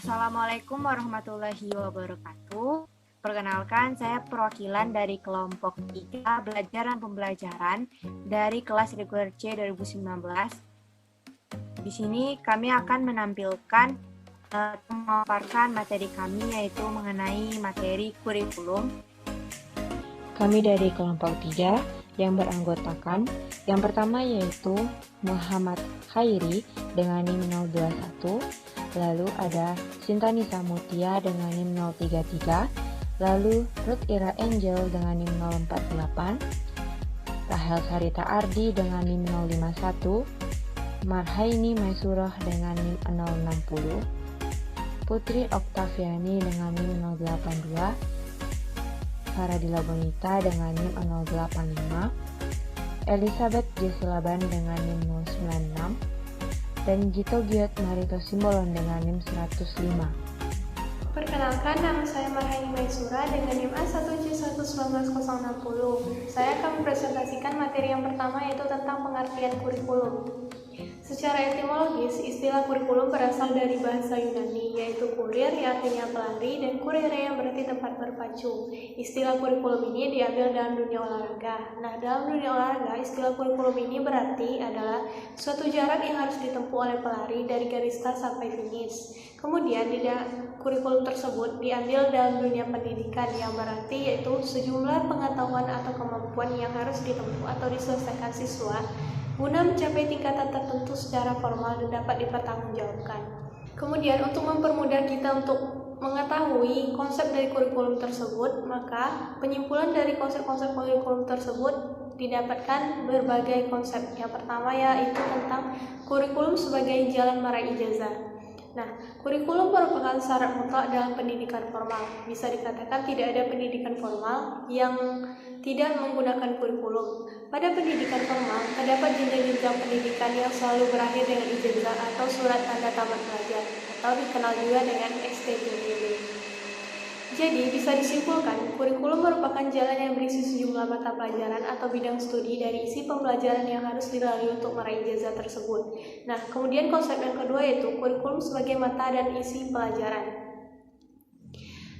Assalamualaikum warahmatullahi wabarakatuh. Perkenalkan, saya perwakilan dari kelompok 3 belajar dan pembelajaran dari kelas reguler C 2019. Di sini kami akan menampilkan memaparkan materi kami, yaitu mengenai materi kurikulum. Kami dari kelompok 3 yang beranggotakan yang pertama yaitu Muhammad Khairi dengan NIM 021, lalu ada Sinta Nisa Mutia dengan NIM 033, lalu Ruth Ira Angel dengan NIM 048, Rahel Sarita Ardi dengan NIM 051, Marhaini Maisurah dengan NIM 060, Putri Oktaviani dengan NIM 082, Faradila Bonita dengan NIM 085, Elizabeth Jesilaban dengan NIM 096, dan Gito Giot Marito Simbolon dengan NIM 105. Perkenalkan, nama saya Marhaini Maisura dengan NIM A1C119060. Saya akan mempresentasikan materi yang pertama, yaitu tentang pengertian kurikulum. Secara etimologis, istilah kurikulum berasal dari bahasa Yunani, yaitu kurir yang artinya pelari dan kurere yang berarti tempat berpacu. Istilah kurikulum ini diambil dalam dunia olahraga. Nah, dalam dunia olahraga, istilah kurikulum ini berarti adalah suatu jarak yang harus ditempuh oleh pelari dari garis start sampai finish. Kemudian, kurikulum tersebut diambil dalam dunia pendidikan, yang berarti yaitu sejumlah pengetahuan atau kemampuan yang harus ditempuh atau diselesaikan siswa guna mencapai tingkatan tertentu secara formal dan dapat dipertanggungjawabkan. Kemudian, untuk mempermudah kita untuk mengetahui konsep dari kurikulum tersebut, maka penyimpulan dari konsep-konsep kurikulum tersebut didapatkan berbagai konsep. Yang pertama yaitu tentang kurikulum sebagai jalan meraih ijazah. Nah, kurikulum merupakan syarat mutlak dalam pendidikan formal. Bisa dikatakan tidak ada pendidikan formal yang tidak menggunakan kurikulum. Pada pendidikan formal, terdapat jenjang-jenjang pendidikan yang selalu berakhir dengan ijazah atau surat tanda tamat pelajar, atau dikenal juga dengan STPDB. Jadi, bisa disimpulkan, kurikulum merupakan jalan yang berisi sejumlah mata pelajaran atau bidang studi dari isi pembelajaran yang harus dilalui untuk meraih ijazah tersebut. Nah, kemudian konsep yang kedua yaitu kurikulum sebagai mata dan isi pelajaran.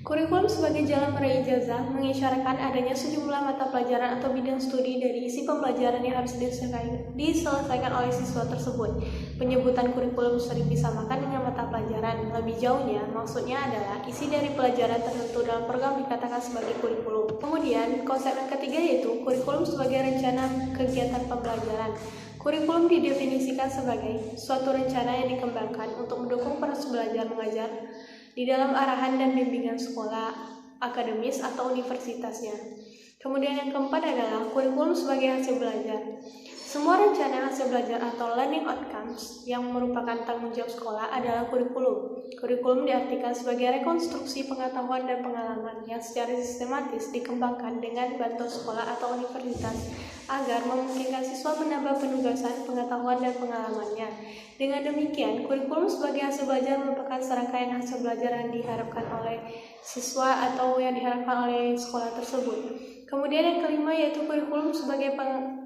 Kurikulum sebagai jalan meraih ijazah mengisyaratkan adanya sejumlah mata pelajaran atau bidang studi dari isi pembelajaran yang harus diselesaikan oleh siswa tersebut. Penyebutan kurikulum sering disamakan dengan mata pelajaran. Lebih jauhnya, maksudnya adalah isi dari pelajaran tertentu dalam program dikatakan sebagai kurikulum. Kemudian, konsep yang ketiga yaitu kurikulum sebagai rencana kegiatan pembelajaran. Kurikulum didefinisikan sebagai suatu rencana yang dikembangkan untuk mendukung proses belajar mengajar di dalam arahan dan bimbingan sekolah, akademis, atau universitasnya. Kemudian yang keempat adalah kurikulum sebagai hasil belajar. Semua rencana hasil belajar atau learning outcomes yang merupakan tanggung jawab sekolah adalah kurikulum. Kurikulum diartikan sebagai rekonstruksi pengetahuan dan pengalaman yang secara sistematis dikembangkan dengan bantuan sekolah atau universitas agar memungkinkan siswa menambah penugasan, pengetahuan, dan pengalamannya. Dengan demikian, kurikulum sebagai hasil belajar merupakan serangkaian hasil belajar yang diharapkan oleh siswa atau yang diharapkan oleh sekolah tersebut. Kemudian yang kelima yaitu kurikulum sebagai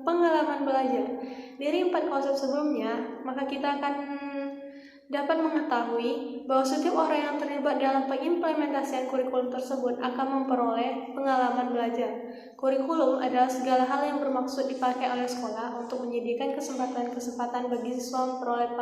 pengalaman belajar. Dari 4 konsep sebelumnya, maka kita akan dapat mengetahui bahwa setiap orang yang terlibat dalam pengimplementasian kurikulum tersebut akan memperoleh pengalaman belajar. Kurikulum adalah segala hal yang bermaksud dipakai oleh sekolah untuk menyediakan kesempatan-kesempatan bagi siswa memperoleh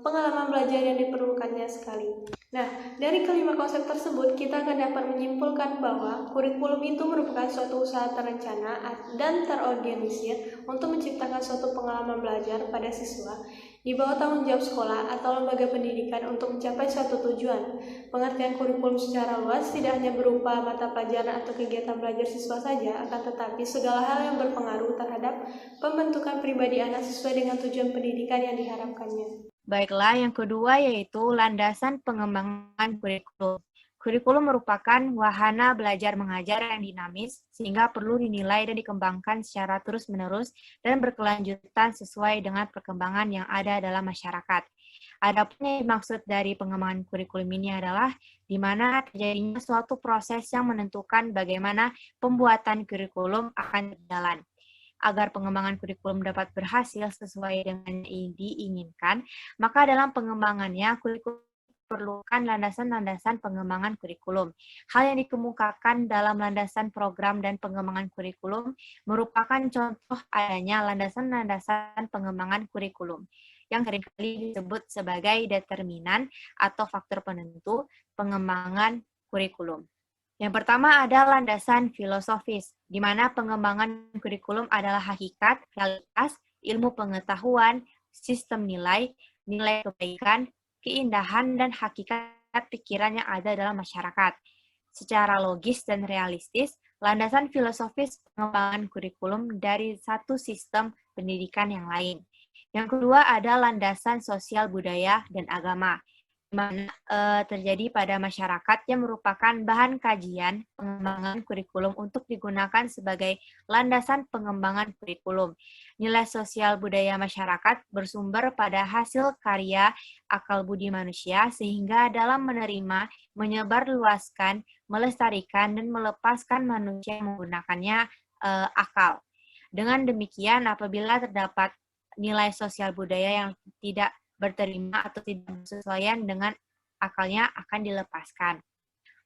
pengalaman belajar yang diperlukannya sekali. Nah, dari kelima konsep tersebut, kita akan dapat menyimpulkan bahwa kurikulum itu merupakan suatu usaha terencana dan terorganisir untuk menciptakan suatu pengalaman belajar pada siswa di bawah tanggung jawab sekolah atau lembaga pendidikan untuk mencapai suatu tujuan. Pengertian kurikulum secara luas tidak hanya berupa mata pelajaran atau kegiatan belajar siswa saja, akan tetapi segala hal yang berpengaruh terhadap pembentukan pribadi anak sesuai dengan tujuan pendidikan yang diharapkannya. Baiklah, yang kedua yaitu landasan pengembangan kurikulum. Kurikulum merupakan wahana belajar mengajar yang dinamis, sehingga perlu dinilai dan dikembangkan secara terus-menerus dan berkelanjutan sesuai dengan perkembangan yang ada dalam masyarakat. Adapun yang dimaksud dari pengembangan kurikulum ini adalah di mana terjadinya suatu proses yang menentukan bagaimana pembuatan kurikulum akan berjalan. Agar pengembangan kurikulum dapat berhasil sesuai dengan yang diinginkan, maka dalam pengembangannya kurikulum diperlukan landasan-landasan pengembangan kurikulum. Hal yang dikemukakan dalam landasan program dan pengembangan kurikulum merupakan contoh adanya landasan-landasan pengembangan kurikulum yang seringkali disebut sebagai determinan atau faktor penentu pengembangan kurikulum. Yang pertama ada landasan filosofis, di mana pengembangan kurikulum adalah hakikat, realitas, ilmu pengetahuan, sistem nilai, nilai kebaikan, keindahan, dan hakikat pikiran yang ada dalam masyarakat. Secara logis dan realistis, landasan filosofis pengembangan kurikulum dari satu sistem pendidikan yang lain. Yang kedua ada landasan sosial budaya dan agama, di mana terjadi pada masyarakat yang merupakan bahan kajian pengembangan kurikulum untuk digunakan sebagai landasan pengembangan kurikulum. Nilai sosial budaya masyarakat bersumber pada hasil karya akal budi manusia sehingga dalam menerima, menyebarluaskan, melestarikan, dan melepaskan manusia yang menggunakannya akal. Dengan demikian, apabila terdapat nilai sosial budaya yang tidak berterima atau tidak bersesuaian dengan akalnya akan dilepaskan.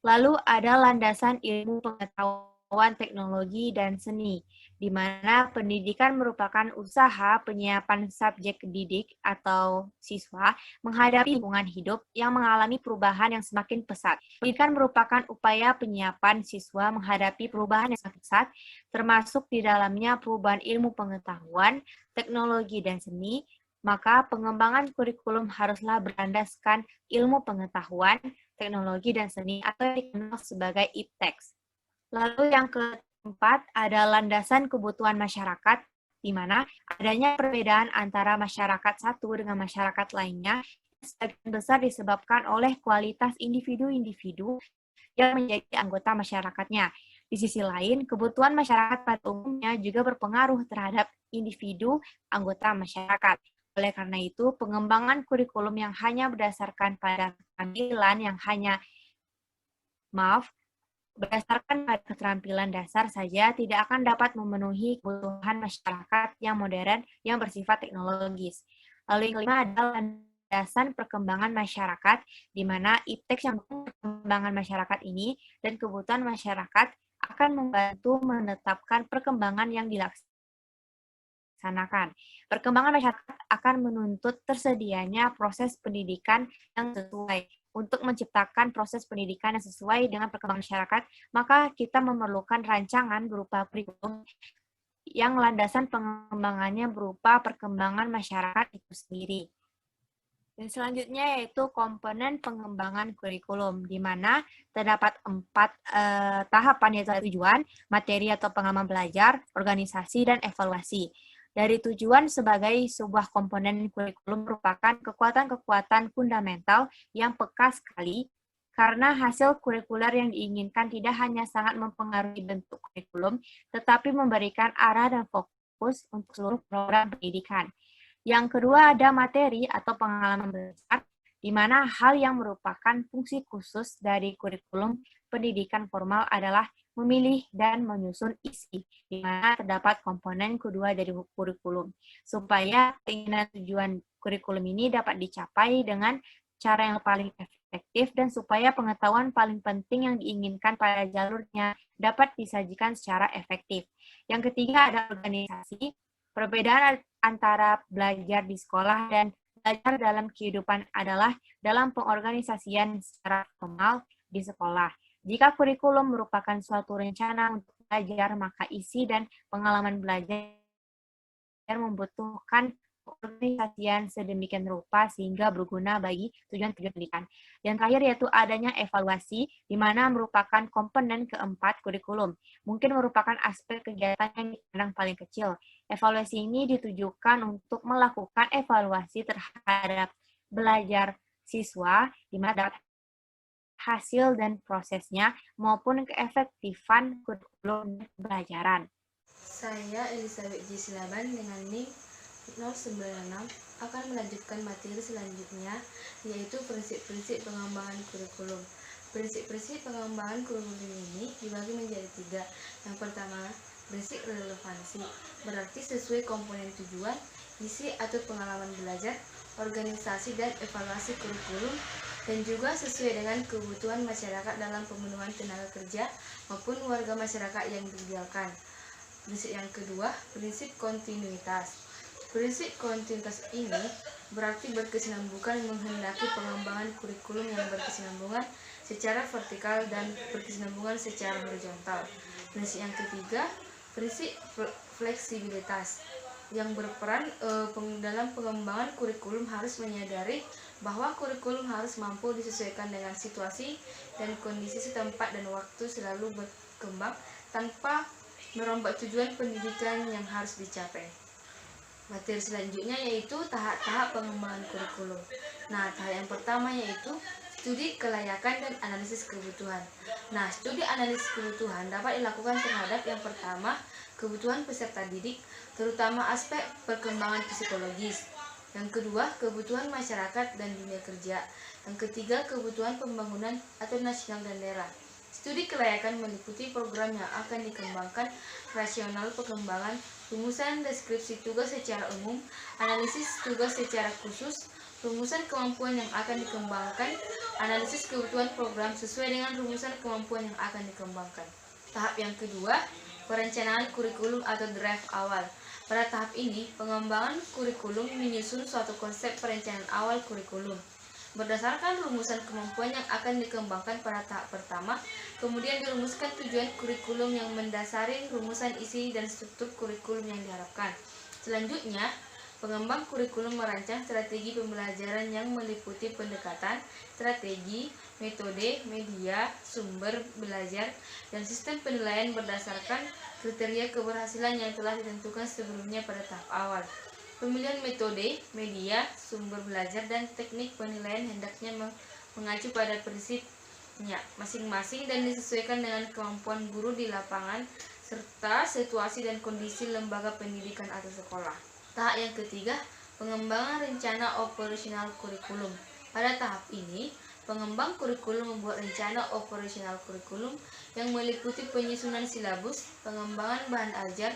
Lalu ada landasan ilmu pengetahuan, teknologi, dan seni, di mana pendidikan merupakan usaha penyiapan subjek didik atau siswa menghadapi lingkungan hidup yang mengalami perubahan yang semakin pesat. Pendidikan merupakan upaya penyiapan siswa menghadapi perubahan yang semakin pesat, termasuk di dalamnya perubahan ilmu pengetahuan, teknologi, dan seni. Maka pengembangan kurikulum haruslah berlandaskan ilmu pengetahuan, teknologi, dan seni atau yang dikenal sebagai IPTEX. Lalu yang keempat ada landasan kebutuhan masyarakat, di mana adanya perbedaan antara masyarakat satu dengan masyarakat lainnya sebagian besar disebabkan oleh kualitas individu-individu yang menjadi anggota masyarakatnya. Di sisi lain, kebutuhan masyarakat pada umumnya juga berpengaruh terhadap individu anggota masyarakat. Oleh karena itu, pengembangan kurikulum yang hanya berdasarkan pada berdasarkan pada keterampilan dasar saja tidak akan dapat memenuhi kebutuhan masyarakat yang modern yang bersifat teknologis. Lalu yang kelima adalah landasan perkembangan masyarakat, di mana IPTEX yang mendukung perkembangan masyarakat ini dan kebutuhan masyarakat akan membantu menetapkan perkembangan yang dilaksanakan. Perkembangan masyarakat akan menuntut tersedianya proses pendidikan yang sesuai. Untuk menciptakan proses pendidikan yang sesuai dengan perkembangan masyarakat, maka kita memerlukan rancangan berupa kurikulum yang landasan pengembangannya berupa perkembangan masyarakat itu sendiri. Dan selanjutnya yaitu komponen pengembangan kurikulum, di mana terdapat 4 tahapan, yaitu tujuan, materi atau pengalaman belajar, organisasi, dan evaluasi. Dari tujuan sebagai sebuah komponen kurikulum merupakan kekuatan-kekuatan fundamental yang peka sekali, karena hasil kurikuler yang diinginkan tidak hanya sangat mempengaruhi bentuk kurikulum, tetapi memberikan arah dan fokus untuk seluruh program pendidikan. Yang kedua ada materi atau pengalaman belajar, di mana hal yang merupakan fungsi khusus dari kurikulum pendidikan formal adalah memilih dan menyusun isi, di mana terdapat komponen kedua dari kurikulum, supaya keinginan tujuan kurikulum ini dapat dicapai dengan cara yang paling efektif dan supaya pengetahuan paling penting yang diinginkan pada jalurnya dapat disajikan secara efektif. Yang ketiga ada organisasi. Perbedaan antara belajar di sekolah dan belajar dalam kehidupan adalah dalam pengorganisasian secara formal di sekolah. Jika kurikulum merupakan suatu rencana untuk belajar, maka isi dan pengalaman belajar membutuhkan organisasian sedemikian rupa sehingga berguna bagi tujuan-tujuan pendidikan. Yang terakhir yaitu adanya evaluasi, di mana merupakan komponen keempat kurikulum. Mungkin merupakan aspek kegiatan yang dipandang paling kecil. Evaluasi ini ditujukan untuk melakukan evaluasi terhadap belajar siswa, di mana dapat hasil dan prosesnya maupun keefektifan kurikulum dan pembelajaran. Saya Elizabeth J. Silaban dengan NIM 096 akan melanjutkan materi selanjutnya, yaitu prinsip-prinsip pengembangan kurikulum. Prinsip-prinsip pengembangan kurikulum ini dibagi menjadi 3. Yang pertama, prinsip relevansi, berarti sesuai komponen tujuan, isi atau pengalaman belajar, organisasi dan evaluasi kurikulum dan juga sesuai dengan kebutuhan masyarakat dalam pemenuhan tenaga kerja maupun warga masyarakat yang ditinggalkan. Prinsip yang kedua, prinsip kontinuitas. Prinsip kontinuitas ini berarti berkesinambungan menghendaki pengembangan kurikulum yang berkesinambungan secara vertikal dan berkesinambungan secara horizontal. Prinsip yang ketiga, prinsip fleksibilitas yang berperan dalam pengembangan kurikulum harus menyadari bahwa kurikulum harus mampu disesuaikan dengan situasi dan kondisi setempat dan waktu selalu berkembang tanpa merombak tujuan pendidikan yang harus dicapai. Materi selanjutnya yaitu tahap-tahap pengembangan kurikulum. Nah, tahap yang pertama yaitu studi kelayakan dan analisis kebutuhan. Nah, studi analisis kebutuhan dapat dilakukan terhadap yang pertama, kebutuhan peserta didik, terutama aspek perkembangan psikologis. Yang kedua, kebutuhan masyarakat dan dunia kerja. Yang ketiga, kebutuhan pembangunan atau nasional dan daerah. Studi kelayakan meliputi program yang akan dikembangkan, rasional pengembangan, rumusan deskripsi tugas secara umum, analisis tugas secara khusus, rumusan kemampuan yang akan dikembangkan, analisis kebutuhan program sesuai dengan rumusan kemampuan yang akan dikembangkan. Tahap yang kedua, perencanaan kurikulum atau draft awal. Pada tahap ini, pengembangan kurikulum menyusun suatu konsep perencanaan awal kurikulum. Berdasarkan rumusan kemampuan yang akan dikembangkan pada tahap pertama, kemudian dirumuskan tujuan kurikulum yang mendasari rumusan isi dan struktur kurikulum yang diharapkan. Selanjutnya, pengembang kurikulum merancang strategi pembelajaran yang meliputi pendekatan, strategi, metode, media, sumber belajar, dan sistem penilaian berdasarkan kriteria keberhasilan yang telah ditentukan sebelumnya pada tahap awal. Pemilihan metode, media, sumber belajar, dan teknik penilaian hendaknya mengacu pada prinsipnya masing-masing dan disesuaikan dengan kemampuan guru di lapangan serta situasi dan kondisi lembaga pendidikan atau sekolah. Tahap yang ketiga, pengembangan rencana operasional kurikulum. Pada tahap ini, pengembang kurikulum membuat rencana operasional kurikulum yang meliputi penyusunan silabus, pengembangan bahan ajar,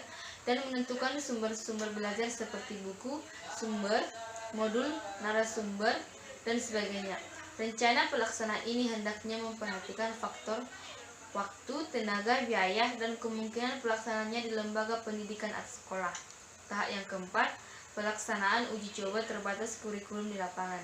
dan menentukan sumber-sumber belajar seperti buku, sumber, modul, narasumber, dan sebagainya. Rencana pelaksanaan ini hendaknya memperhatikan faktor waktu, tenaga, biaya, dan kemungkinan pelaksanaannya di lembaga pendidikan atau sekolah. Tahap yang keempat, pelaksanaan uji coba terbatas kurikulum di lapangan.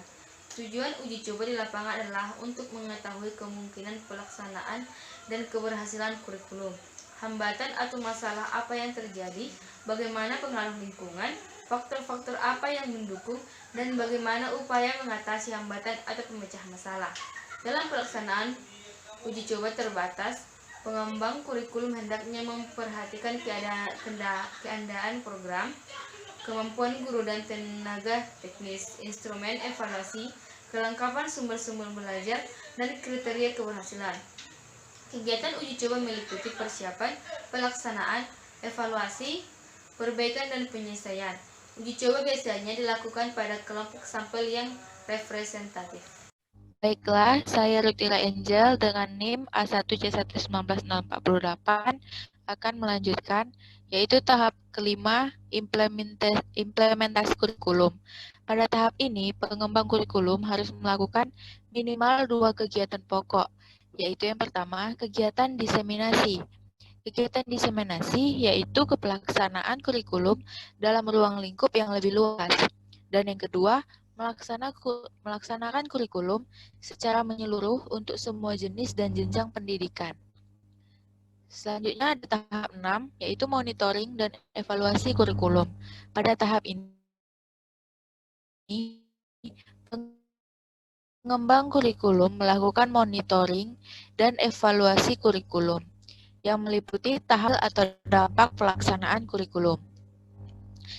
Tujuan uji coba di lapangan adalah untuk mengetahui kemungkinan pelaksanaan dan keberhasilan kurikulum. Hambatan atau masalah apa yang terjadi, bagaimana pengaruh lingkungan, faktor-faktor apa yang mendukung, dan bagaimana upaya mengatasi hambatan atau pemecah masalah. Dalam pelaksanaan uji coba terbatas, pengembang kurikulum hendaknya memperhatikan keadaan program, kemampuan guru dan tenaga teknis, instrumen evaluasi, kelengkapan sumber-sumber belajar, dan kriteria keberhasilan. Kegiatan uji coba meliputi persiapan, pelaksanaan, evaluasi, perbaikan, dan penyelesaian. Uji coba biasanya dilakukan pada kelompok sampel yang representatif. Baiklah, saya Rutila Angel dengan NIM A1C11948 akan melanjutkan, yaitu tahap kelima, implementasi kurikulum. Pada tahap ini, pengembang kurikulum harus melakukan minimal 2 kegiatan pokok, yaitu yang pertama, kegiatan diseminasi. Kegiatan diseminasi yaitu kepelaksanaan kurikulum dalam ruang lingkup yang lebih luas. Dan yang kedua, melaksanakan kurikulum secara menyeluruh untuk semua jenis dan jenjang pendidikan. Selanjutnya ada tahap 6, yaitu monitoring dan evaluasi kurikulum. Pada tahap ini, pengembang kurikulum melakukan monitoring dan evaluasi kurikulum yang meliputi tahap atau dampak pelaksanaan kurikulum.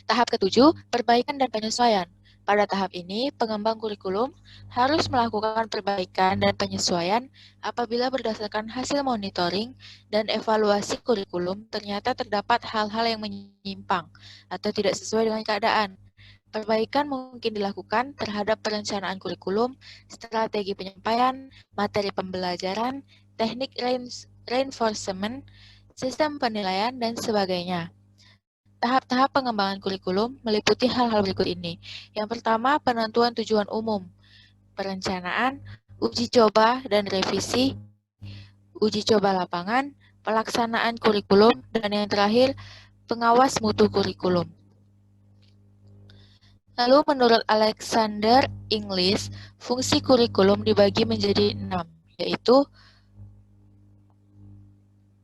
Tahap ketujuh, perbaikan dan penyesuaian. Pada tahap ini, pengembang kurikulum harus melakukan perbaikan dan penyesuaian apabila berdasarkan hasil monitoring dan evaluasi kurikulum ternyata terdapat hal-hal yang menyimpang atau tidak sesuai dengan keadaan. Perbaikan mungkin dilakukan terhadap perencanaan kurikulum, strategi penyampaian, materi pembelajaran, teknik reinforcement, sistem penilaian, dan sebagainya. Tahap-tahap pengembangan kurikulum meliputi hal-hal berikut ini. Yang pertama, penentuan tujuan umum, perencanaan, uji coba dan revisi, uji coba lapangan, pelaksanaan kurikulum, dan yang terakhir, pengawas mutu kurikulum. Lalu menurut Alexander Inglis, fungsi kurikulum dibagi menjadi 6, yaitu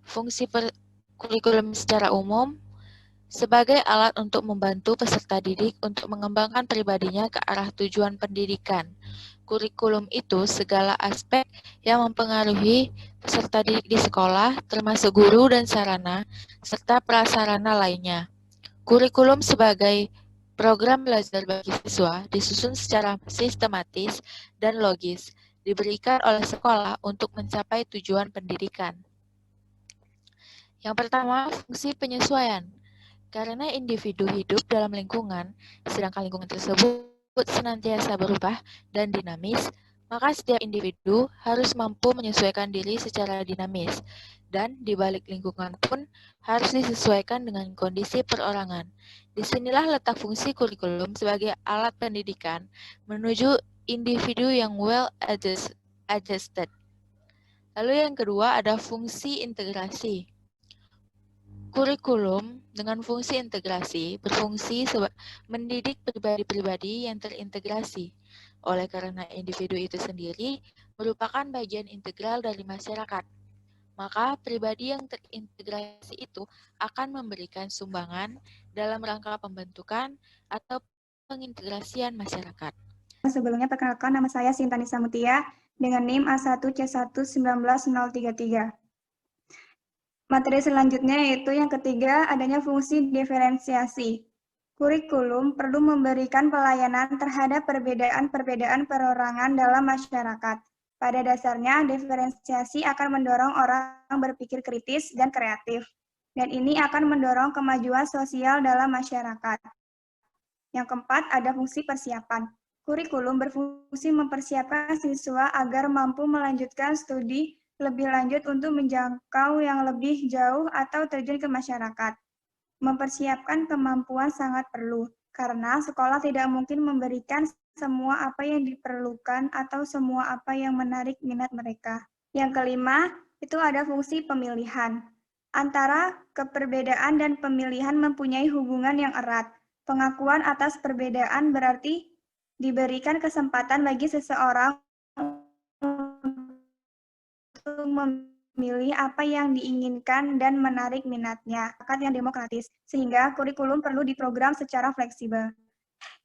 fungsi kurikulum secara umum, sebagai alat untuk membantu peserta didik untuk mengembangkan pribadinya ke arah tujuan pendidikan. Kurikulum itu segala aspek yang mempengaruhi peserta didik di sekolah, termasuk guru dan sarana, serta prasarana lainnya. Kurikulum sebagai program belajar bagi siswa disusun secara sistematis dan logis, diberikan oleh sekolah untuk mencapai tujuan pendidikan. Yang pertama, fungsi penyesuaian. Karena individu hidup dalam lingkungan, sedangkan lingkungan tersebut senantiasa berubah dan dinamis, maka setiap individu harus mampu menyesuaikan diri secara dinamis, dan di balik lingkungan pun harus disesuaikan dengan kondisi perorangan. Disinilah letak fungsi kurikulum sebagai alat pendidikan menuju individu yang well adjusted. Lalu yang kedua ada fungsi integrasi. Kurikulum dengan fungsi integrasi berfungsi mendidik pribadi-pribadi yang terintegrasi. Oleh karena individu itu sendiri merupakan bagian integral dari masyarakat, maka pribadi yang terintegrasi itu akan memberikan sumbangan dalam rangka pembentukan atau pengintegrasian masyarakat. Sebelumnya perkenalkan, nama saya Sinta Nisa Mutia dengan NIM A1C1199033. Materi selanjutnya yaitu yang ketiga, adanya fungsi diferensiasi. Kurikulum perlu memberikan pelayanan terhadap perbedaan-perbedaan perorangan dalam masyarakat. Pada dasarnya, diferensiasi akan mendorong orang berpikir kritis dan kreatif, dan ini akan mendorong kemajuan sosial dalam masyarakat. Yang keempat, ada fungsi persiapan. Kurikulum berfungsi mempersiapkan siswa agar mampu melanjutkan studi lebih lanjut untuk menjangkau yang lebih jauh atau terjun ke masyarakat. Mempersiapkan kemampuan sangat perlu, karena sekolah tidak mungkin memberikan semua apa yang diperlukan atau semua apa yang menarik minat mereka. Yang kelima, itu ada fungsi pemilihan. Antara keperbedaan dan pemilihan mempunyai hubungan yang erat. Pengakuan atas perbedaan berarti diberikan kesempatan bagi seseorang untuk memilih apa yang diinginkan dan menarik minatnya, yang demokratis, sehingga kurikulum perlu diprogram secara fleksibel.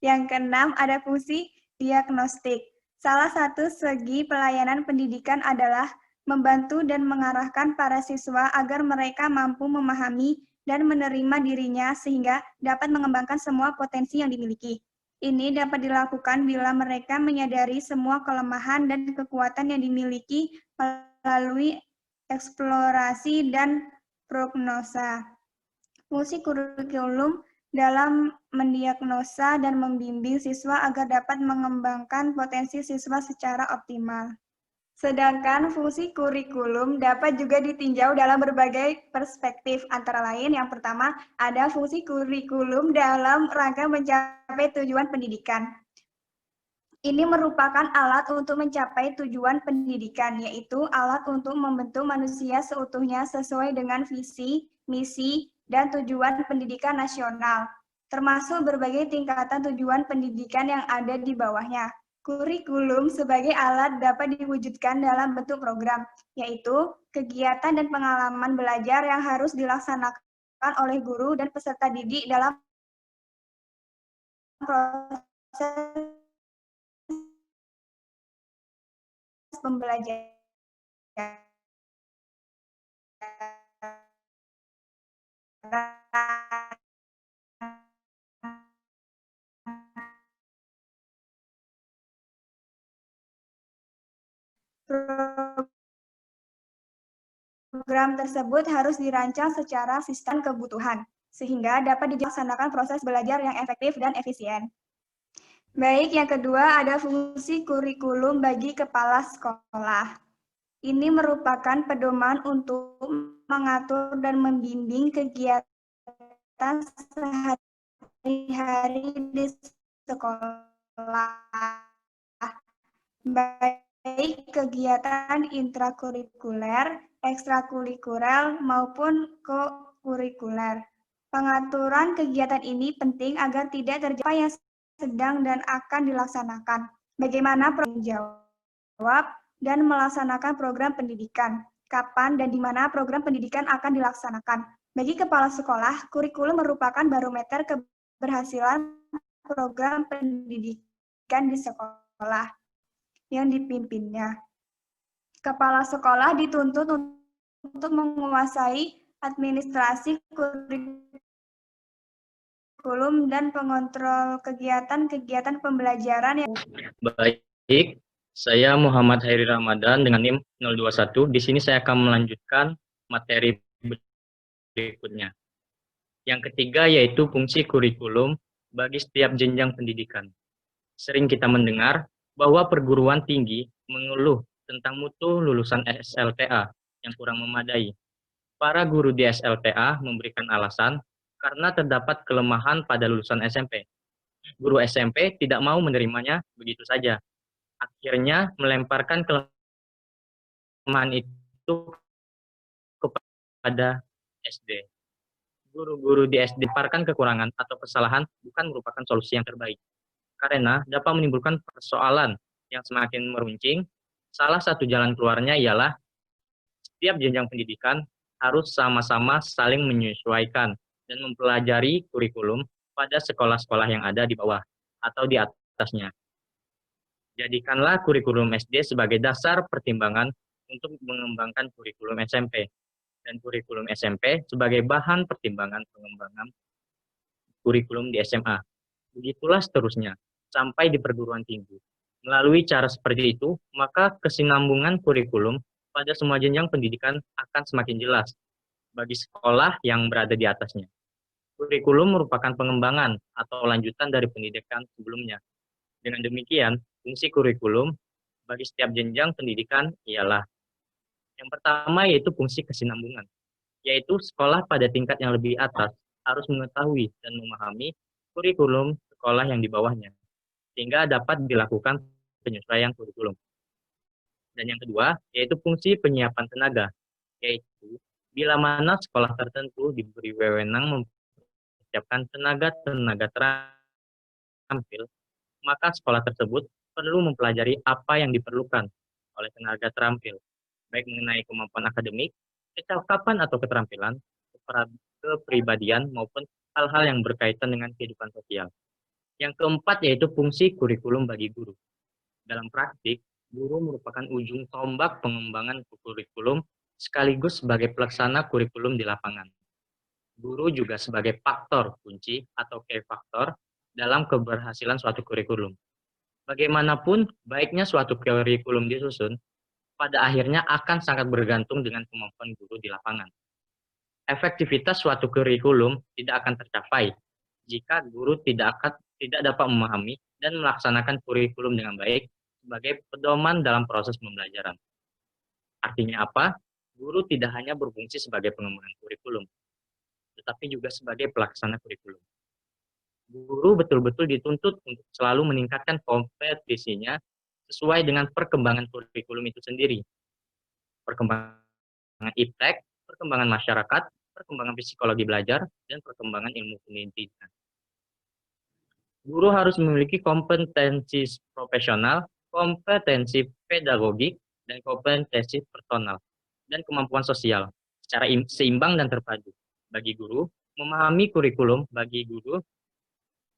Yang keenam, ada fungsi diagnostik. Salah satu segi pelayanan pendidikan adalah membantu dan mengarahkan para siswa agar mereka mampu memahami dan menerima dirinya sehingga dapat mengembangkan semua potensi yang dimiliki. Ini dapat dilakukan bila mereka menyadari semua kelemahan dan kekuatan yang dimiliki melalui eksplorasi dan prognosa. Fungsi kurikulum dalam mendiagnosa dan membimbing siswa agar dapat mengembangkan potensi siswa secara optimal. Sedangkan fungsi kurikulum dapat juga ditinjau dalam berbagai perspektif, antara lain yang pertama ada fungsi kurikulum dalam rangka mencapai tujuan pendidikan. Ini merupakan alat untuk mencapai tujuan pendidikan, yaitu alat untuk membentuk manusia seutuhnya sesuai dengan visi, misi, dan tujuan pendidikan nasional, termasuk berbagai tingkatan tujuan pendidikan yang ada di bawahnya. Kurikulum sebagai alat dapat diwujudkan dalam bentuk program, yaitu kegiatan dan pengalaman belajar yang harus dilaksanakan oleh guru dan peserta didik dalam proses pembelajaran. Program tersebut harus dirancang secara sistem kebutuhan, sehingga dapat dilaksanakan proses belajar yang efektif dan efisien. Baik, yang kedua ada fungsi kurikulum bagi kepala sekolah. Ini merupakan pedoman untuk mengatur dan membimbing kegiatan sehari-hari di sekolah, baik baik kegiatan intrakurikuler, ekstrakurikuler, maupun kokurikuler. Pengaturan kegiatan ini penting agar tidak terjadi apa yang sedang dan akan dilaksanakan. Bagaimana penanggung jawab dan melaksanakan program pendidikan, kapan dan di mana program pendidikan akan dilaksanakan. Bagi kepala sekolah, kurikulum merupakan barometer keberhasilan program pendidikan di sekolah yang dipimpinnya. Kepala sekolah dituntut untuk menguasai administrasi kurikulum dan pengontrol kegiatan-kegiatan pembelajaran yang Baik, saya Muhammad Hairi Ramadan dengan NIM 021. Di sini saya akan melanjutkan materi berikutnya. Yang ketiga yaitu fungsi kurikulum bagi setiap jenjang pendidikan. Sering kita mendengar bahwa perguruan tinggi mengeluh tentang mutu lulusan SLTA yang kurang memadai. Para guru di SLTA memberikan alasan karena terdapat kelemahan pada lulusan SMP. Guru SMP tidak mau menerimanya begitu saja. Akhirnya melemparkan kelemahan itu kepada SD. Guru-guru di SD melemparkan kekurangan atau kesalahan bukan merupakan solusi yang terbaik. Karena dapat menimbulkan persoalan yang semakin meruncing. Salah satu jalan keluarnya ialah setiap jenjang pendidikan harus sama-sama saling menyesuaikan dan mempelajari kurikulum pada sekolah-sekolah yang ada di bawah atau di atasnya. Jadikanlah kurikulum SD sebagai dasar pertimbangan untuk mengembangkan kurikulum SMP, dan kurikulum SMP sebagai bahan pertimbangan pengembangan kurikulum di SMA. Begitulah seterusnya, sampai di perguruan tinggi. Melalui cara seperti itu, maka kesinambungan kurikulum pada semua jenjang pendidikan akan semakin jelas bagi sekolah yang berada di atasnya. Kurikulum merupakan pengembangan atau lanjutan dari pendidikan sebelumnya. Dengan demikian, fungsi kurikulum bagi setiap jenjang pendidikan ialah yang pertama yaitu fungsi kesinambungan, yaitu sekolah pada tingkat yang lebih atas harus mengetahui dan memahami kurikulum sekolah yang di bawahnya, sehingga dapat dilakukan penyesuaian kurikulum. Dan yang kedua, yaitu fungsi penyiapan tenaga, yaitu bila mana sekolah tertentu diberi wewenang mempersiapkan tenaga-tenaga terampil, maka sekolah tersebut perlu mempelajari apa yang diperlukan oleh tenaga terampil, baik mengenai kemampuan akademik, kecakapan atau keterampilan, kepribadian, maupun hal-hal yang berkaitan dengan kehidupan sosial. Yang keempat yaitu fungsi kurikulum bagi guru. Dalam praktik, guru merupakan ujung tombak pengembangan kurikulum sekaligus sebagai pelaksana kurikulum di lapangan. Guru juga sebagai faktor kunci atau key faktor dalam keberhasilan suatu kurikulum. Bagaimanapun baiknya suatu kurikulum disusun, pada akhirnya akan sangat bergantung dengan kemampuan guru di lapangan. Efektivitas suatu kurikulum tidak akan tercapai jika guru tidak dapat memahami dan melaksanakan kurikulum dengan baik sebagai pedoman dalam proses pembelajaran. Artinya apa? Guru tidak hanya berfungsi sebagai pengembangan kurikulum, tetapi juga sebagai pelaksana kurikulum. Guru betul-betul dituntut untuk selalu meningkatkan kompetisinya sesuai dengan perkembangan kurikulum itu sendiri. Perkembangan iptek, perkembangan masyarakat, perkembangan psikologi belajar, dan perkembangan ilmu pendidikan. Guru harus memiliki kompetensi profesional, kompetensi pedagogik, dan kompetensi personal, dan kemampuan sosial secara seimbang dan terpadu. Bagi guru, memahami kurikulum bagi guru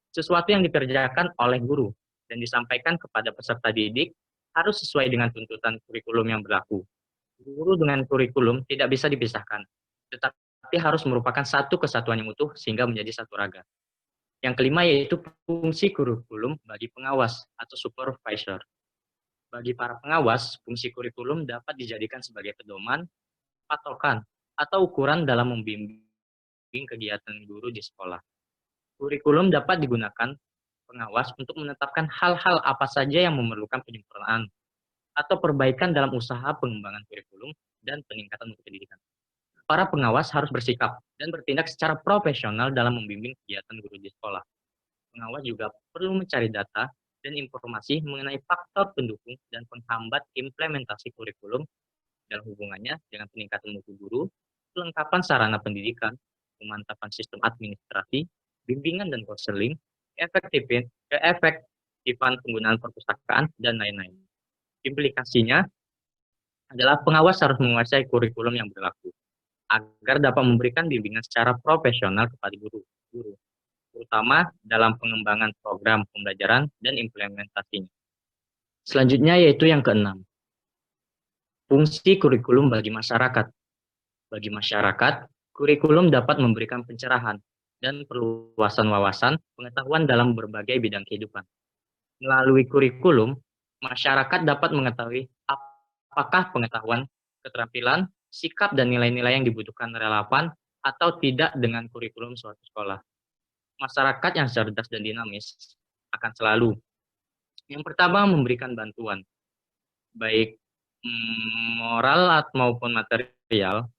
sesuatu yang dikerjakan oleh guru dan disampaikan kepada peserta didik harus sesuai dengan tuntutan kurikulum yang berlaku. Guru dengan kurikulum tidak bisa dipisahkan, tetapi harus merupakan satu kesatuan yang utuh sehingga menjadi satu raga. Yang kelima yaitu fungsi kurikulum bagi pengawas atau supervisor. Bagi para pengawas, fungsi kurikulum dapat dijadikan sebagai pedoman, patokan, atau ukuran dalam membimbing kegiatan guru di sekolah. Kurikulum dapat digunakan pengawas untuk menetapkan hal-hal apa saja yang memerlukan penyempurnaan atau perbaikan dalam usaha pengembangan kurikulum dan peningkatan mutu pendidikan. Para pengawas harus bersikap dan bertindak secara profesional dalam membimbing kegiatan guru di sekolah. Pengawas juga perlu mencari data dan informasi mengenai faktor pendukung dan penghambat implementasi kurikulum dalam hubungannya dengan peningkatan mutu guru, kelengkapan sarana pendidikan, pemantapan sistem administrasi, bimbingan dan konseling, keefektifan penggunaan perpustakaan, dan lain-lain. Implikasinya adalah pengawas harus menguasai kurikulum yang berlaku agar dapat memberikan bimbingan secara profesional kepada guru, terutama dalam pengembangan program pembelajaran dan implementasinya. Selanjutnya yaitu yang keenam, fungsi kurikulum bagi masyarakat. Bagi masyarakat, kurikulum dapat memberikan pencerahan dan perluasan wawasan pengetahuan dalam berbagai bidang kehidupan. Melalui kurikulum, masyarakat dapat mengetahui apakah pengetahuan, keterampilan, sikap, dan nilai-nilai yang dibutuhkan relevan atau tidak dengan kurikulum suatu sekolah. Masyarakat yang cerdas dan dinamis akan selalu, yang pertama, memberikan bantuan, baik moral maupun material,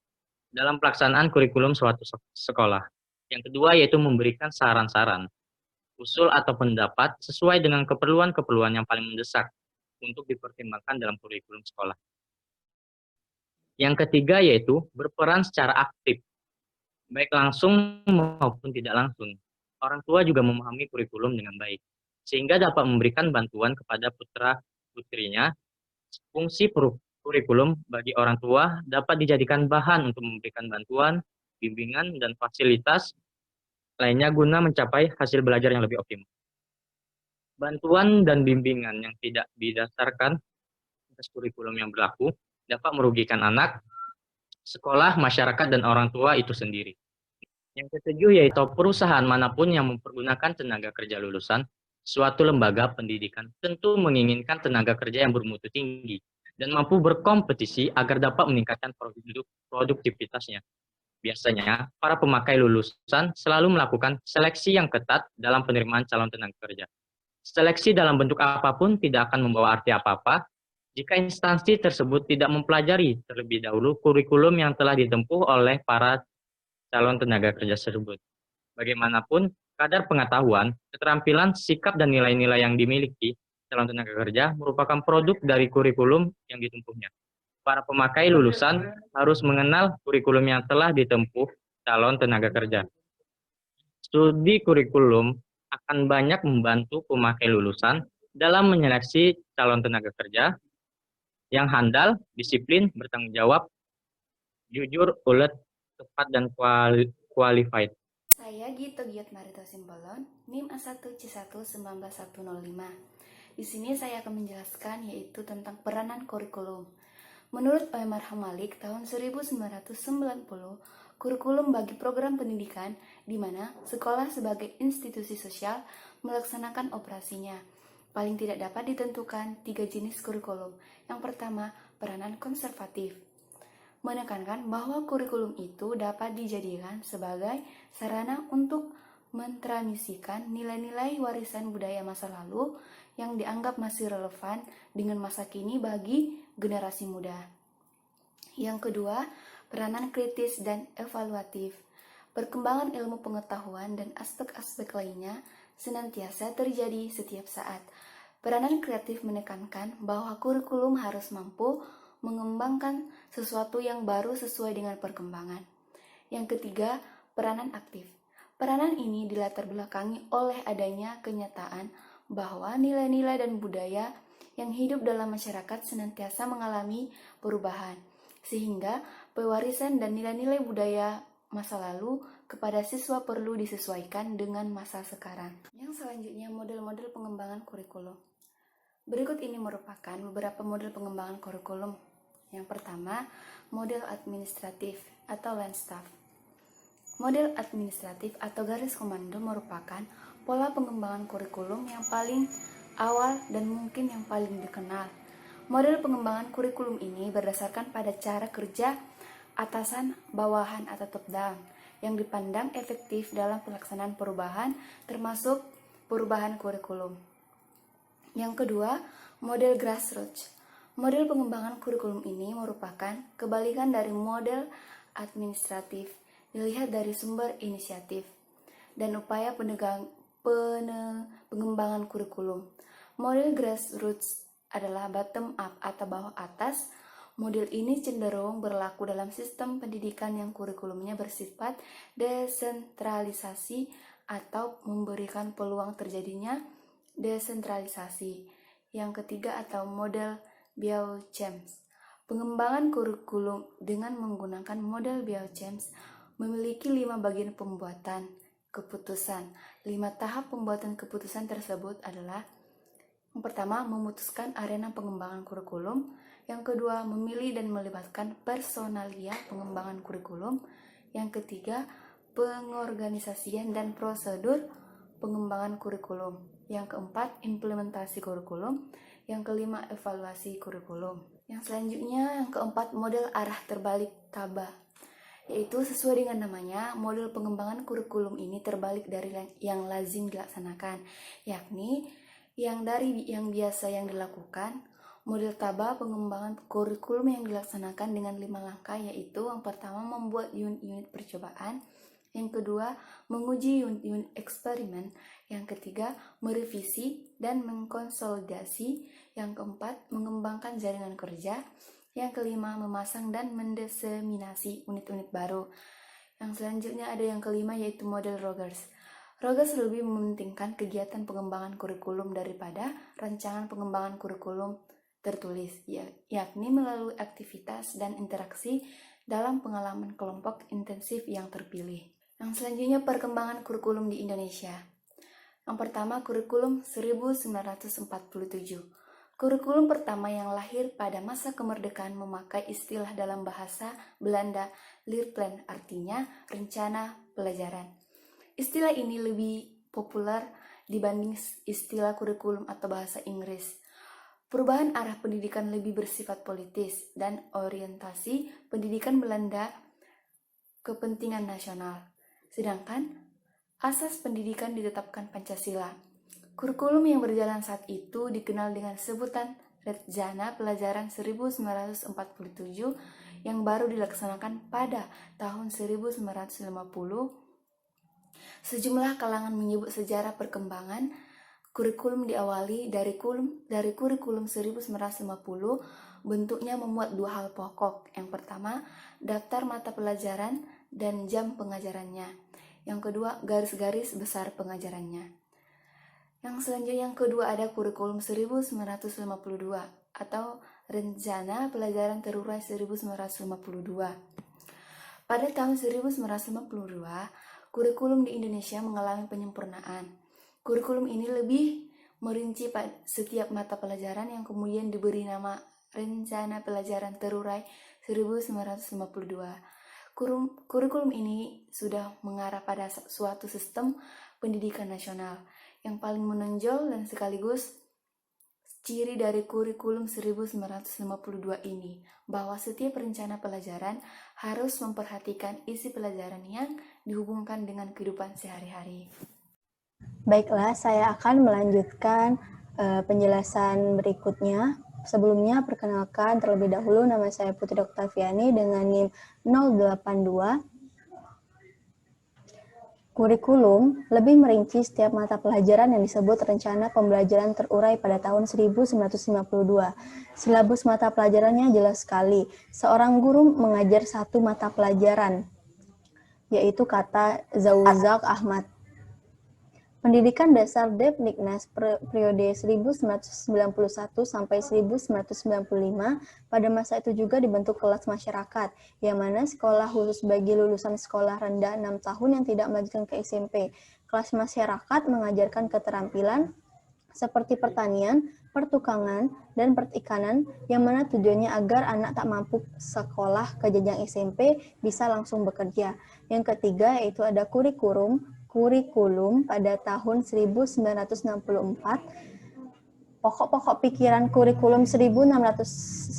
dalam pelaksanaan kurikulum suatu sekolah. Yang kedua yaitu memberikan saran-saran, usul atau pendapat sesuai dengan keperluan-keperluan yang paling mendesak untuk dipertimbangkan dalam kurikulum sekolah. Yang ketiga yaitu berperan secara aktif, baik langsung maupun tidak langsung. Orang tua juga memahami kurikulum dengan baik, sehingga dapat memberikan bantuan kepada putra-putrinya. Fungsi kurikulum bagi orang tua dapat dijadikan bahan untuk memberikan bantuan, bimbingan, dan fasilitas lainnya guna mencapai hasil belajar yang lebih optimal. Bantuan dan bimbingan yang tidak didasarkan atas kurikulum yang berlaku dapat merugikan anak, sekolah, masyarakat, dan orang tua itu sendiri. Yang ketujuh yaitu perusahaan manapun yang mempergunakan tenaga kerja lulusan suatu lembaga pendidikan tentu menginginkan tenaga kerja yang bermutu tinggi dan mampu berkompetisi agar dapat meningkatkan produktivitasnya. Biasanya, para pemakai lulusan selalu melakukan seleksi yang ketat dalam penerimaan calon tenaga kerja. Seleksi dalam bentuk apapun tidak akan membawa arti apa-apa jika instansi tersebut tidak mempelajari terlebih dahulu kurikulum yang telah ditempuh oleh para calon tenaga kerja tersebut. Bagaimanapun, kadar pengetahuan, keterampilan, sikap, dan nilai-nilai yang dimiliki calon tenaga kerja merupakan produk dari kurikulum yang ditempuhnya. Para pemakai lulusan harus mengenal kurikulum yang telah ditempuh calon tenaga kerja. Studi kurikulum akan banyak membantu pemakai lulusan dalam menyeleksi calon tenaga kerja yang handal, disiplin, bertanggung jawab, jujur, ulet, tepat, dan qualified. Saya Gito Giat Marito Simbolon, NIM A1C1-19105. Di sini saya akan menjelaskan yaitu tentang peranan kurikulum. Menurut Omar Hamalik tahun 1990, kurikulum bagi program pendidikan di mana sekolah sebagai institusi sosial melaksanakan operasinya. Paling tidak dapat ditentukan 3 jenis kurikulum. Yang pertama, peranan konservatif. Menekankan bahwa kurikulum itu dapat dijadikan sebagai sarana untuk mentransmisikan nilai-nilai warisan budaya masa lalu yang dianggap masih relevan dengan masa kini bagi generasi muda. Yang kedua, peranan kritis dan evaluatif. Perkembangan ilmu pengetahuan dan aspek-aspek lainnya senantiasa terjadi setiap saat. Peranan kreatif menekankan bahwa kurikulum harus mampu mengembangkan sesuatu yang baru sesuai dengan perkembangan. Yang ketiga, peranan aktif. Peranan ini dilatar belakangi oleh adanya kenyataan bahwa nilai-nilai dan budaya yang hidup dalam masyarakat senantiasa mengalami perubahan, sehingga pewarisan dan nilai-nilai budaya masa lalu kepada siswa perlu disesuaikan dengan masa sekarang. Yang selanjutnya, model-model pengembangan kurikulum. Berikut ini merupakan beberapa model pengembangan kurikulum. Yang pertama, model administratif atau land staff. Model administratif atau garis komando merupakan pola pengembangan kurikulum yang paling awal dan mungkin yang paling dikenal. Model pengembangan kurikulum ini berdasarkan pada cara kerja atasan, bawahan, atau top down yang dipandang efektif dalam pelaksanaan perubahan termasuk perubahan kurikulum. Yang kedua, model grassroots. Model pengembangan kurikulum ini merupakan kebalikan dari model administratif, dilihat dari sumber inisiatif dan upaya pengembangan kurikulum. Model grassroots adalah bottom up atau bawah atas. Model ini cenderung berlaku dalam sistem pendidikan yang kurikulumnya bersifat desentralisasi atau memberikan peluang terjadinya desentralisasi. Yang ketiga atau model Beauchamp. Pengembangan kurikulum dengan menggunakan model Beauchamp memiliki 5 bagian pembuatan keputusan. 5 tahap pembuatan keputusan tersebut adalah: yang pertama, memutuskan arena pengembangan kurikulum. Yang kedua, memilih dan melibatkan personalia pengembangan kurikulum. Yang ketiga, pengorganisasian dan prosedur pengembangan kurikulum. Yang keempat, implementasi kurikulum. Yang kelima, evaluasi kurikulum. Yang selanjutnya, yang keempat, model arah terbalik TABA. Yaitu sesuai dengan namanya, model pengembangan kurikulum ini terbalik dari yang lazim dilaksanakan, yakni yang biasa yang dilakukan. Model TABA pengembangan kurikulum yang dilaksanakan dengan 5 langkah, yaitu yang pertama, membuat unit-unit percobaan. Yang kedua, menguji unit-unit eksperimen. Yang ketiga, merevisi dan mengkonsolidasi. Yang keempat, mengembangkan jaringan kerja. Yang kelima, memasang dan mendiseminasi unit-unit baru. Yang selanjutnya ada yang kelima, yaitu model Rogers. Rogers lebih mementingkan kegiatan pengembangan kurikulum daripada rancangan pengembangan kurikulum tertulis, yakni melalui aktivitas dan interaksi dalam pengalaman kelompok intensif yang terpilih. Yang selanjutnya, perkembangan kurikulum di Indonesia. Yang pertama, kurikulum 1947. Kurikulum pertama yang lahir pada masa kemerdekaan memakai istilah dalam bahasa Belanda Leerplan, artinya rencana pelajaran. Istilah ini lebih populer dibanding istilah kurikulum atau bahasa Inggris. Perubahan arah pendidikan lebih bersifat politis dan orientasi pendidikan Belanda kepentingan nasional. Sedangkan asas pendidikan ditetapkan Pancasila. Kurikulum yang berjalan saat itu dikenal dengan sebutan Rencana Pelajaran 1947 yang baru dilaksanakan pada tahun 1950. Sejumlah kalangan menyebut sejarah perkembangan kurikulum diawali dari kurikulum 1950. Bentuknya memuat 2 hal pokok. Yang pertama, daftar mata pelajaran dan jam pengajarannya. Yang kedua, garis-garis besar pengajarannya. Yang selanjutnya yang kedua ada kurikulum 1952 atau Rencana Pelajaran Terurai 1952. Pada tahun 1952, kurikulum di Indonesia mengalami penyempurnaan. Kurikulum ini lebih merinci setiap mata pelajaran yang kemudian diberi nama Rencana Pelajaran Terurai 1952. Kurikulum ini sudah mengarah pada suatu sistem pendidikan nasional. Yang paling menonjol dan sekaligus ciri dari kurikulum 1952 ini, bahwa setiap rencana pelajaran harus memperhatikan isi pelajaran yang dihubungkan dengan kehidupan sehari-hari. Baiklah, saya akan melanjutkan penjelasan berikutnya. Sebelumnya, perkenalkan terlebih dahulu, nama saya Putri Oktaviani dengan NIM 082. Kurikulum lebih merinci setiap mata pelajaran yang disebut rencana pembelajaran terurai pada tahun 1952. Silabus mata pelajarannya jelas sekali. Seorang guru mengajar satu mata pelajaran, yaitu kata Zauzak Ahmad. Pendidikan dasar Depdiknas periode 1991 sampai 1995, pada masa itu juga dibentuk kelas masyarakat, yang mana sekolah khusus bagi lulusan sekolah rendah 6 tahun yang tidak melanjutkan ke SMP. Kelas masyarakat mengajarkan keterampilan seperti pertanian, pertukangan, dan perikanan, yang mana tujuannya agar anak tak mampu sekolah ke jenjang SMP bisa langsung bekerja. Yang ketiga yaitu ada kurikulum pada tahun 1964. Pokok-pokok pikiran kurikulum 1964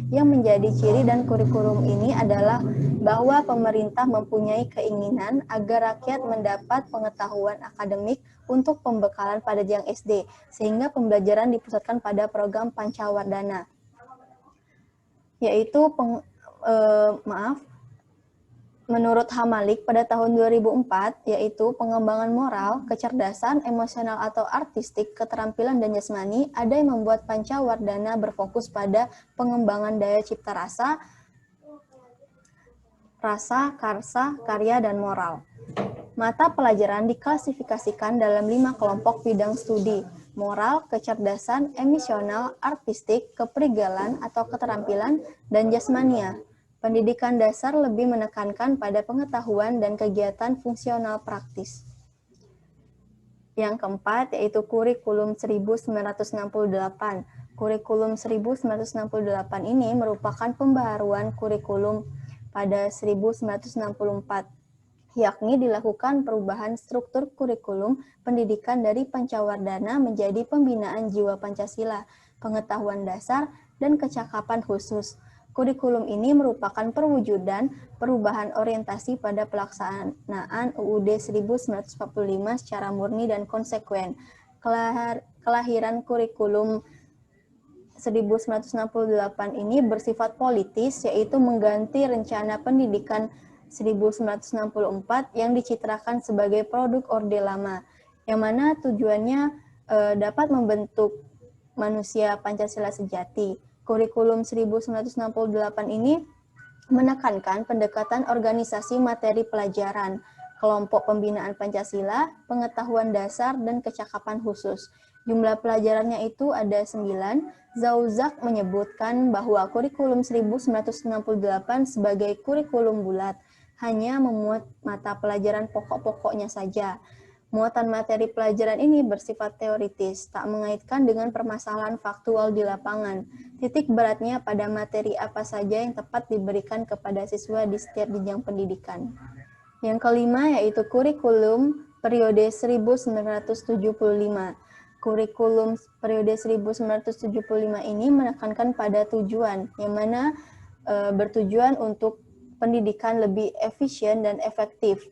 yang menjadi ciri dan kurikulum ini adalah bahwa pemerintah mempunyai keinginan agar rakyat mendapat pengetahuan akademik untuk pembekalan pada jenjang SD, sehingga pembelajaran dipusatkan pada program Pancawardhana, yaitu menurut Hamalik pada tahun 2004, yaitu pengembangan moral, kecerdasan, emosional atau artistik, keterampilan dan jasmani, ada yang membuat Pancawardhana berfokus pada pengembangan daya cipta rasa, karsa, karya, dan moral. Mata pelajaran diklasifikasikan dalam 5 kelompok bidang studi: moral, kecerdasan, emosional, artistik, keprigalan atau keterampilan, dan jasmania. Pendidikan dasar lebih menekankan pada pengetahuan dan kegiatan fungsional praktis. Yang keempat yaitu kurikulum 1968. Kurikulum 1968 ini merupakan pembaharuan kurikulum pada 1964, yakni dilakukan perubahan struktur kurikulum pendidikan dari Pancawardhana menjadi pembinaan jiwa Pancasila, pengetahuan dasar, dan kecakapan khusus. Kurikulum ini merupakan perwujudan perubahan orientasi pada pelaksanaan UUD 1945 secara murni dan konsekuen. Kelahiran kurikulum 1968 ini bersifat politis, yaitu mengganti rencana pendidikan 1964 yang dicitrakan sebagai produk Orde Lama, yang mana tujuannya dapat membentuk manusia Pancasila sejati. Kurikulum 1968 ini menekankan pendekatan organisasi materi pelajaran, kelompok pembinaan Pancasila, pengetahuan dasar, dan kecakapan khusus. Jumlah pelajarannya itu ada 9. Zauzak menyebutkan bahwa kurikulum 1968 sebagai kurikulum bulat, hanya memuat mata pelajaran pokok-pokoknya saja. Muatan materi pelajaran ini bersifat teoritis, tak mengaitkan dengan permasalahan faktual di lapangan. Titik beratnya pada materi apa saja yang tepat diberikan kepada siswa di setiap jenjang pendidikan. Yang kelima yaitu kurikulum periode 1975. Kurikulum periode 1975 ini menekankan pada tujuan, yang mana bertujuan untuk pendidikan lebih efisien dan efektif.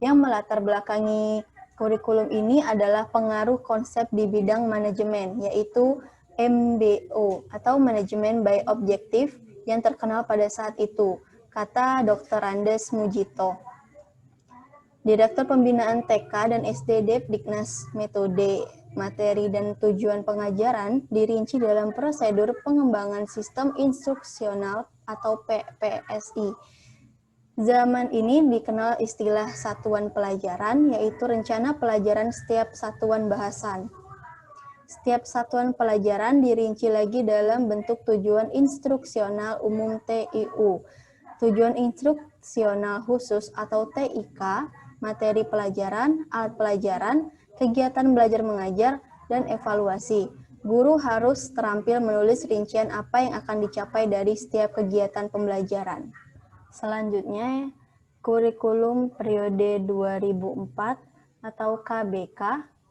Yang melatar belakangi kurikulum ini adalah pengaruh konsep di bidang manajemen, yaitu MBO atau Manajemen by Objective yang terkenal pada saat itu, kata Dr. Andes Mujito. Direktur Pembinaan TK dan SD Depdiknas, metode, materi, dan tujuan pengajaran dirinci dalam prosedur pengembangan sistem instruksional atau PSI. Zaman ini dikenal istilah satuan pelajaran, yaitu rencana pelajaran setiap satuan bahasan. Setiap satuan pelajaran dirinci lagi dalam bentuk tujuan instruksional umum TIU, tujuan instruksional khusus atau TIK, materi pelajaran, alat pelajaran, kegiatan belajar mengajar, dan evaluasi. Guru harus terampil menulis rincian apa yang akan dicapai dari setiap kegiatan pembelajaran. Selanjutnya, kurikulum periode 2004 atau KBK,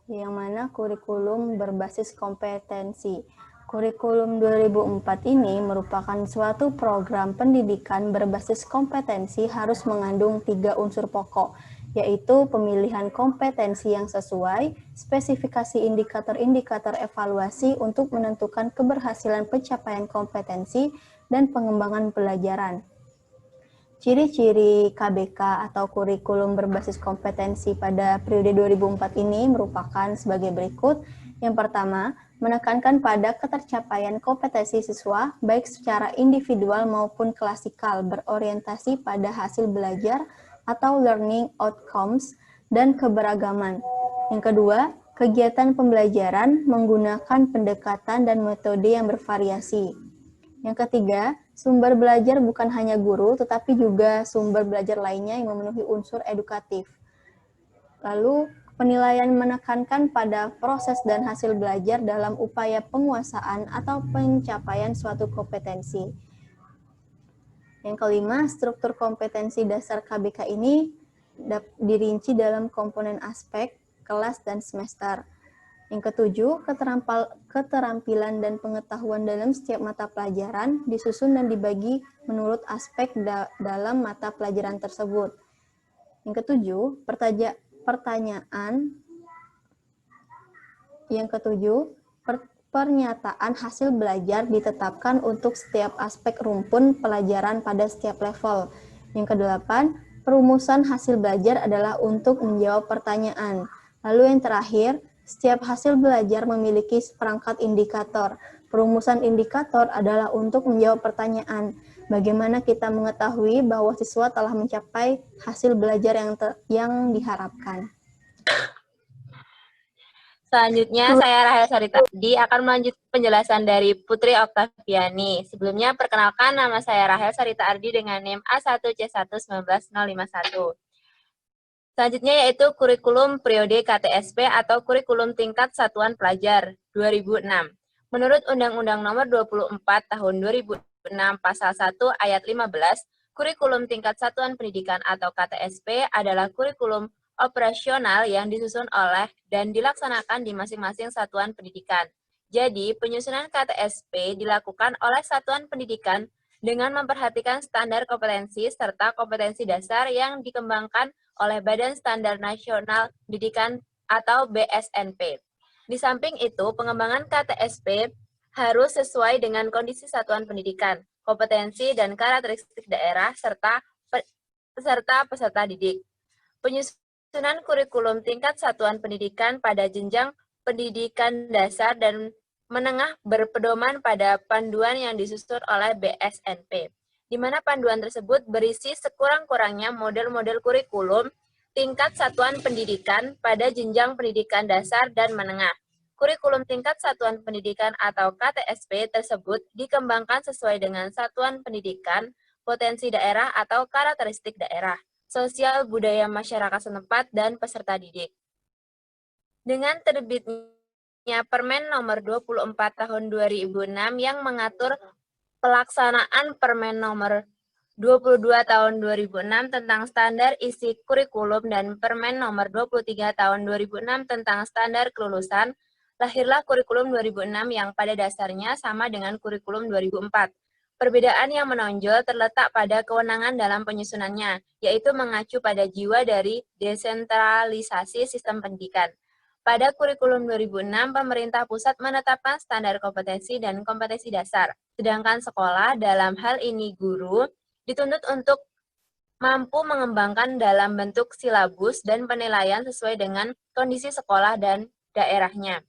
yang mana kurikulum berbasis kompetensi. Kurikulum 2004 ini merupakan suatu program pendidikan berbasis kompetensi harus mengandung 3 unsur pokok, yaitu pemilihan kompetensi yang sesuai, spesifikasi indikator-indikator evaluasi untuk menentukan keberhasilan pencapaian kompetensi, dan pengembangan pelajaran. Ciri-ciri KBK atau kurikulum berbasis kompetensi pada periode 2004 ini merupakan sebagai berikut. Yang pertama, menekankan pada ketercapaian kompetensi siswa, baik secara individual maupun klasikal, berorientasi pada hasil belajar atau learning outcomes dan keberagaman. Yang kedua, kegiatan pembelajaran menggunakan pendekatan dan metode yang bervariasi. Yang ketiga, sumber belajar bukan hanya guru, tetapi juga sumber belajar lainnya yang memenuhi unsur edukatif. Lalu, penilaian menekankan pada proses dan hasil belajar dalam upaya penguasaan atau pencapaian suatu kompetensi. Yang kelima, struktur kompetensi dasar KBK ini dirinci dalam komponen aspek, kelas, dan semester. Yang ketujuh, keterampilan dan pengetahuan dalam setiap mata pelajaran disusun dan dibagi menurut aspek dalam mata pelajaran tersebut. Yang ketujuh, pernyataan hasil belajar ditetapkan untuk setiap aspek rumpun pelajaran pada setiap level. Yang kedelapan, Perumusan hasil belajar adalah untuk menjawab pertanyaan. Lalu yang terakhir, setiap hasil belajar memiliki seperangkat indikator. Perumusan indikator adalah untuk menjawab pertanyaan, bagaimana kita mengetahui bahwa siswa telah mencapai hasil belajar yang diharapkan. Selanjutnya, saya Rahel Sarita Ardi akan melanjutkan penjelasan dari Putri Oktaviani. Sebelumnya, perkenalkan nama saya Rahel Sarita Ardi dengan NIM A1C1191051. Selanjutnya yaitu kurikulum periode KTSP atau kurikulum tingkat satuan pelajar 2006. Menurut Undang-Undang Nomor 24 Tahun 2006 Pasal 1 Ayat 15, kurikulum tingkat satuan pendidikan atau KTSP adalah kurikulum operasional yang disusun oleh dan dilaksanakan di masing-masing satuan pendidikan. Jadi, penyusunan KTSP dilakukan oleh satuan pendidikan dengan memperhatikan standar kompetensi serta kompetensi dasar yang dikembangkan oleh Badan Standar Nasional Pendidikan atau BSNP. Di samping itu, pengembangan KTSP harus sesuai dengan kondisi satuan pendidikan, kompetensi dan karakteristik daerah serta peserta didik. Penyusunan kurikulum tingkat satuan pendidikan pada jenjang pendidikan dasar dan menengah berpedoman pada panduan yang disusun oleh BSNP, di mana panduan tersebut berisi sekurang-kurangnya model-model kurikulum tingkat satuan pendidikan pada jenjang pendidikan dasar dan menengah. Kurikulum tingkat satuan pendidikan atau KTSP tersebut dikembangkan sesuai dengan satuan pendidikan, potensi daerah atau karakteristik daerah, sosial budaya masyarakat setempat, dan peserta didik. Dengan terbitnya Permen Nomor 24 Tahun 2006 yang mengatur pelaksanaan Permen Nomor 22 Tahun 2006 tentang standar isi kurikulum dan Permen Nomor 23 Tahun 2006 tentang standar kelulusan, lahirlah kurikulum 2006 yang pada dasarnya sama dengan kurikulum 2004. Perbedaan yang menonjol terletak pada kewenangan dalam penyusunannya, yaitu mengacu pada jiwa dari desentralisasi sistem pendidikan. Pada kurikulum 2006, pemerintah pusat menetapkan standar kompetensi dan kompetensi dasar, sedangkan sekolah, dalam hal ini guru, dituntut untuk mampu mengembangkan dalam bentuk silabus dan penilaian sesuai dengan kondisi sekolah dan daerahnya.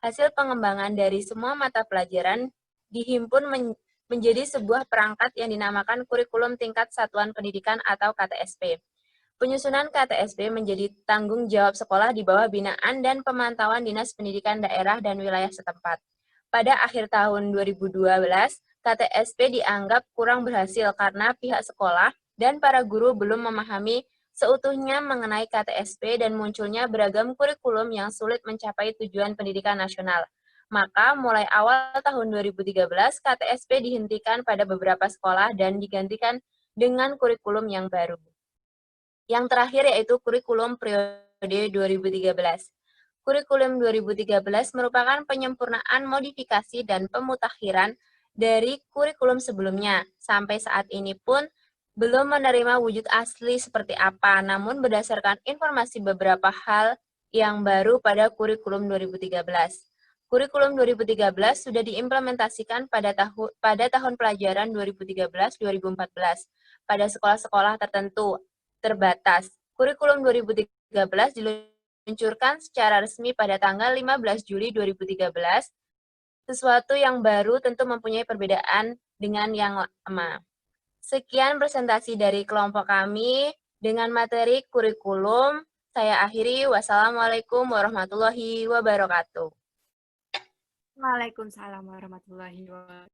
Hasil pengembangan dari semua mata pelajaran dihimpun menjadi sebuah perangkat yang dinamakan kurikulum tingkat satuan pendidikan atau KTSP. Penyusunan KTSP menjadi tanggung jawab sekolah di bawah binaan dan pemantauan Dinas Pendidikan Daerah dan Wilayah setempat. Pada akhir tahun 2012, KTSP dianggap kurang berhasil karena pihak sekolah dan para guru belum memahami seutuhnya mengenai KTSP dan munculnya beragam kurikulum yang sulit mencapai tujuan pendidikan nasional. Maka mulai awal tahun 2013, KTSP dihentikan pada beberapa sekolah dan digantikan dengan kurikulum yang baru. Yang terakhir yaitu kurikulum periode 2013. Kurikulum 2013 merupakan penyempurnaan modifikasi dan pemutakhiran dari kurikulum sebelumnya. Sampai saat ini pun belum menerima wujud asli seperti apa, namun berdasarkan informasi beberapa hal yang baru pada kurikulum 2013. Kurikulum 2013 sudah diimplementasikan pada tahun pelajaran 2013-2014 pada sekolah-sekolah tertentu terbatas. Kurikulum 2013 diluncurkan secara resmi pada tanggal 15 Juli 2013. Sesuatu yang baru tentu mempunyai perbedaan dengan yang lama. Sekian presentasi dari kelompok kami dengan materi kurikulum. Saya akhiri. Wassalamualaikum warahmatullahi wabarakatuh. Waalaikumsalam warahmatullahi wabarakatuh.